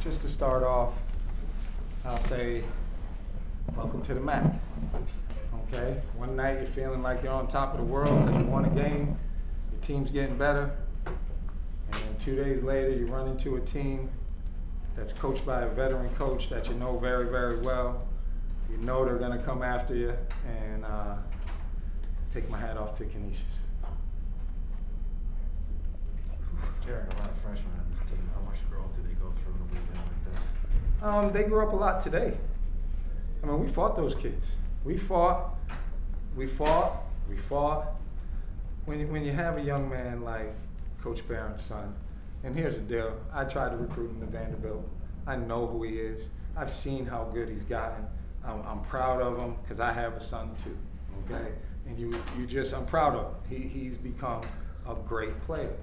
Just to start off, I'll say, welcome to the MAC. Okay? One night you're feeling like you're on top of the world because you won a game, your team's getting better, and then 2 days later you run into a team that's coached by a veteran coach that you know very, very well. You know they're going to come after you, and take my hat off to Canisius. Jared, a lot of freshmen on this team. How much growth did they go through in a weekend like this? They grew up a lot today. I mean, we fought those kids. We fought. When you have a young man like Coach Barron's son, and here's the deal, I tried to recruit him to Vanderbilt. I know who he is. I've seen how good he's gotten. I'm proud of him because I have a son too, okay? And I'm proud of him. He's become a great player.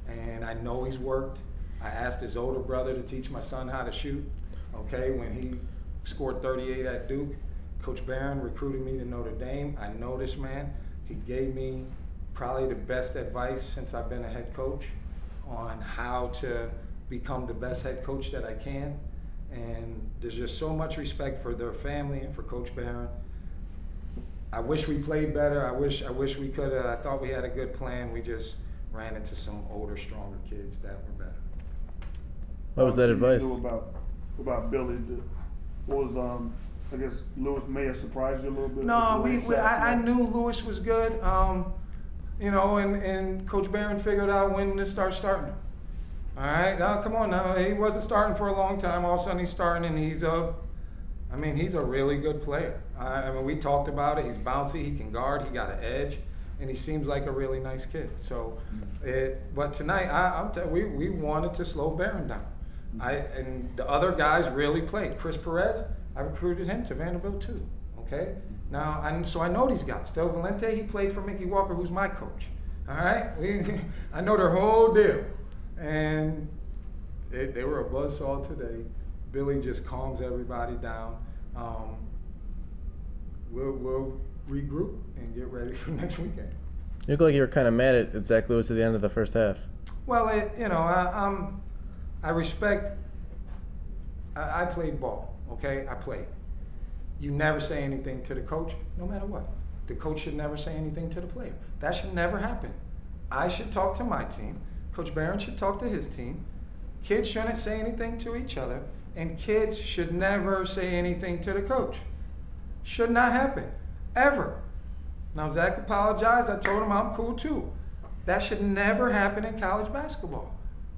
And I know he's worked. I asked his older brother to teach my son how to shoot, okay? When he scored 38 at Duke, Coach Barron recruited me to Notre Dame. I know this man. He gave me probably the best advice since I've been a head coach on how to become the best head coach that I can. And there's just so much respect for their family and for Coach Barron. I wish we played better. I wish we could have. I thought we had a good plan. We just ran into some older, stronger kids that were better. What was that advice? You knew about Billy? What was I guess Lewis may have surprised you a little bit. No, I knew Lewis was good. You know, and Coach Barron figured out when to start starting. All right, now come on now. He wasn't starting for a long time. All of a sudden he's starting, and he's a really good player. I mean, we talked about it. He's bouncy. He can guard. He got an edge, and he seems like a really nice kid. So, but tonight, we wanted to slow Barron down. And the other guys really played. Chris Perez, I recruited him to Vanderbilt too. Okay. Now, so I know these guys. Phil Valente, he played for Mickey Walker, who's my coach. All right. I know their whole deal. And they were a buzzsaw today. Billy just calms everybody down. We'll regroup and get ready for next weekend. You look like you were kind of mad at Zach Lewis at the end of the first half. Well, I respect. I played ball. Okay, I played. You never say anything to the coach, no matter what. The coach should never say anything to the player. That should never happen. I should talk to my team. Coach Barron should talk to his team. Kids shouldn't say anything to each other, and kids should never say anything to the coach. Should not happen, ever. Now, Zach apologized. I told him I'm cool too. That should never happen in college basketball.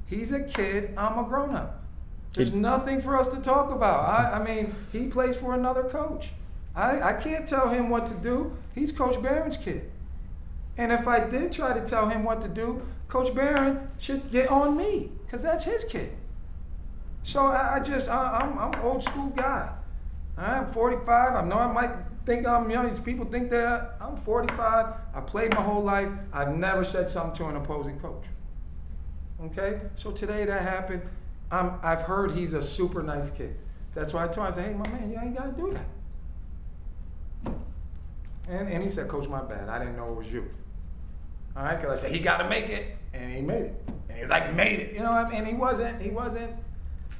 He's a kid. I'm a grown-up. There's nothing for us to talk about. I mean, he plays for another coach. I can't tell him what to do. He's Coach Barron's kid. And if I did try to tell him what to do, Coach Barron should get on me, because that's his kid. So I'm an old school guy. I'm 45. I know I might think I'm young. People think that I'm 45. I played my whole life. I've never said something to an opposing coach. Okay? So today that happened. I've heard he's a super nice kid. That's why I told him, I said, hey, my man, you ain't got to do that. And he said, Coach, my bad. I didn't know it was you. All right? Because I said, he got to make it. And he made it. And he was like, made it. You know what I mean? And he wasn't.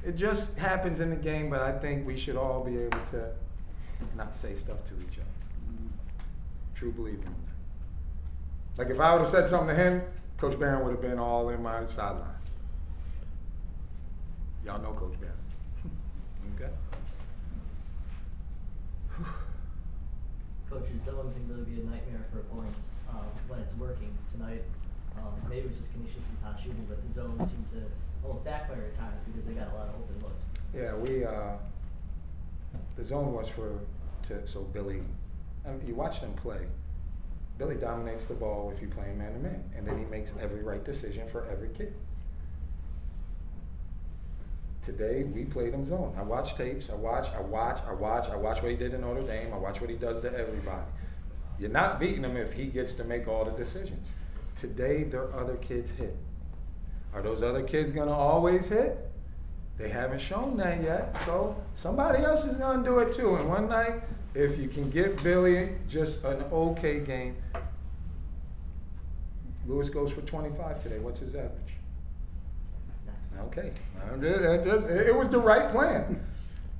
It just happens in the game, but I think we should all be able to not say stuff to each other. True believer in that. Like if I would have said something to him, Coach Barron would have been all in my sideline. Y'all know Coach Barron. Okay? Coach, your zone can really be a nightmare for opponents when it's working tonight. Maybe it was just Canisius' hot shooting, but the zone seemed to almost backfire at times because they got a lot of open looks. Yeah, the zone was so Billy, you watch them play. Billy dominates the ball if you play man-to-man, and then he makes every right decision for every kid. Today, we played him zone. I watch tapes, I watch what he did in Notre Dame, I watch what he does to everybody. You're not beating him if he gets to make all the decisions. Today, their other kids hit. Are those other kids gonna always hit? They haven't shown that yet, so somebody else is gonna do it too. And one night, if you can get Billy just an okay game, Lewis goes for 25 today. What's his average? Okay. It was the right plan.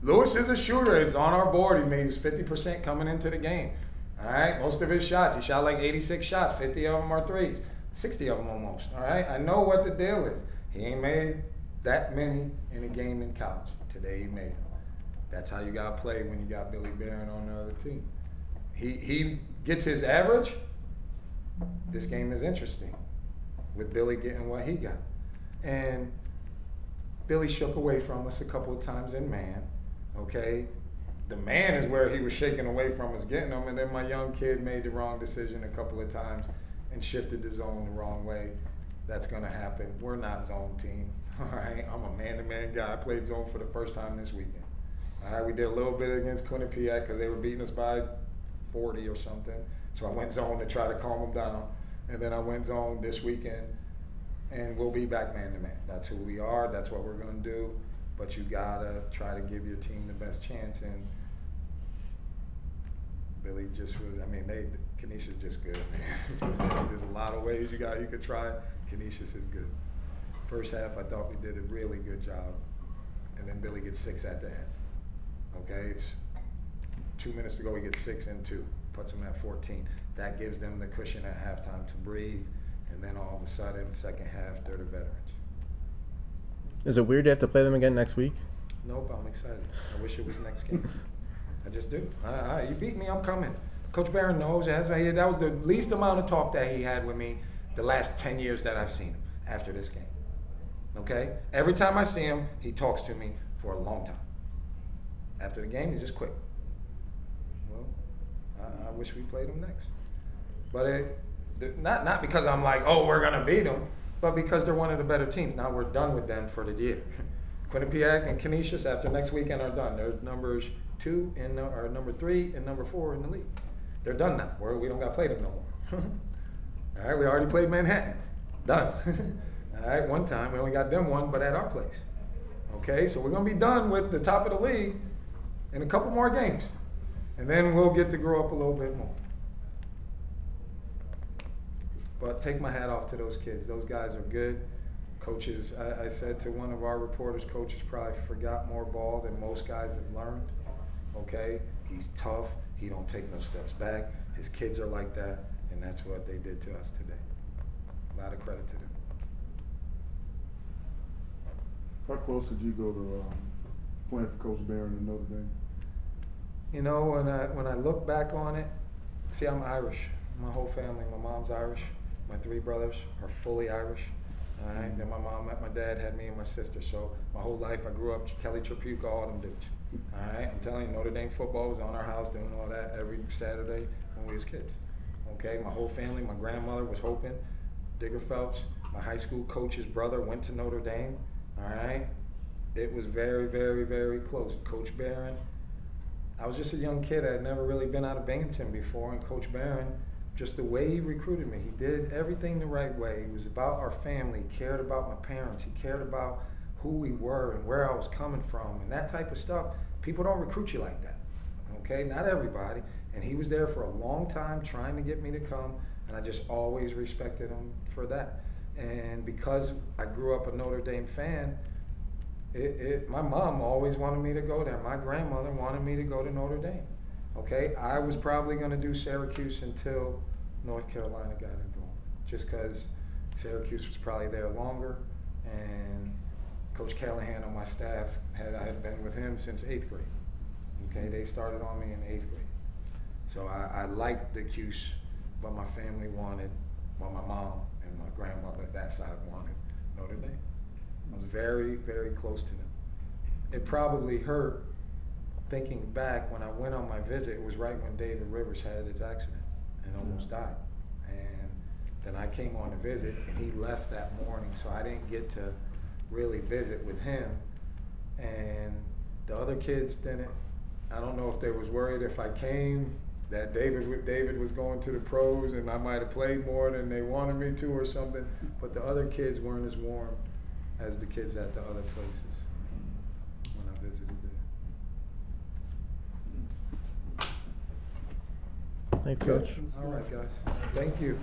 Lewis is a shooter. It's on our board. He made his 50% coming into the game. All right. Most of his shots, he shot like 86 shots. 50 of them are threes. 60 of them almost. All right. I know what the deal is. He ain't made that many in a game in college. Today he made them. That's how you got to play when you got Billy Barron on the other team. He gets his average. This game is interesting with Billy getting what he got. And Billy shook away from us a couple of times in man, okay? The man is where he was shaking away from us getting them, and then my young kid made the wrong decision a couple of times and shifted the zone the wrong way. That's going to happen. We're not zone team, all right? I'm a man-to-man guy. I played zone for the first time this weekend. All right, we did a little bit against Quinnipiac because they were beating us by 40 or something. So I went zone to try to calm them down. And then I went zone this weekend, and we'll be back man-to-man. That's who we are. That's what we're going to do. But you got to try to give your team the best chance. And Billy just was, I mean, Canisius just good, man. There's a lot of ways you could try it. Canisius is good. First half, I thought we did a really good job. And then Billy gets 6 at the end. Okay, it's 2 minutes to go, he gets 6 and 2, puts them at 14. That gives them the cushion at halftime to breathe, and then all of a sudden, second half, they're the veterans. Is it weird to have to play them again next week? Nope, I'm excited. I wish it was next game. I just do. You beat me, I'm coming. Coach Barron knows, that was the least amount of talk that he had with me the last 10 years that I've seen him after this game. Okay? Every time I see him, he talks to me for a long time. After the game, he just quit. Well, I wish we played them next. But not because I'm like, oh, we're going to beat them, but because they're one of the better teams. Now we're done with them for the year. Quinnipiac and Canisius after next weekend are done. They're numbers 2 or number 3 and number 4 in the league. They're done now. We don't got to play them no more. All right, we already played Manhattan. Done. All right, one time we only got them one, but at our place. Okay, so we're going to be done with the top of the league in a couple more games. And then we'll get to grow up a little bit more. But take my hat off to those kids. Those guys are good. Coaches, I said to one of our reporters, coaches probably forgot more ball than most guys have learned. Okay? He's tough. He don't take no steps back. His kids are like that, and that's what they did to us today. A lot of credit to them. How close did you go to playing for Coach Barron in Notre Dame? You know, when I look back on it, see, I'm Irish. My whole family, my mom's Irish. My 3 brothers are fully Irish. All right. Then my mom met my dad, had me and my sister. So my whole life, I grew up Kelly Trapuka, all them dudes. All right. I'm telling you, Notre Dame football was on our house doing all that every Saturday when we was kids. Okay. My whole family, my grandmother was Hopin, Digger Phelps. My high school coach's brother went to Notre Dame. All right. It was very, very, very close. Coach Barron. I was just a young kid. I had never really been out of Binghamton before, and Coach Barron, just the way he recruited me, he did everything the right way. He was about our family. He cared about my parents. He cared about who we were and where I was coming from and that type of stuff. People don't recruit you like that, okay? Not everybody. And he was there for a long time trying to get me to come, and I just always respected him for that. And because I grew up a Notre Dame fan, my mom always wanted me to go there. My grandmother wanted me to go to Notre Dame. Okay, I was probably going to do Syracuse until North Carolina got involved, just because Syracuse was probably there longer, and Coach Callahan on my staff, I had been with him since 8th grade. Okay, they started on me in 8th grade. So I liked the Cuse, but my family wanted, well, my mom and my grandmother, that side wanted Notre Dame. I was very, very close to them. It probably hurt, thinking back, when I went on my visit, it was right when David Rivers had his accident and almost died. And then I came on a visit, and he left that morning, so I didn't get to really visit with him. And the other kids didn't. I don't know if they was worried if I came that David was going to the pros and I might have played more than they wanted me to or something. But the other kids weren't as warm as the kids at the other places when I visited there. Thanks, Coach. All right, guys. Thank you.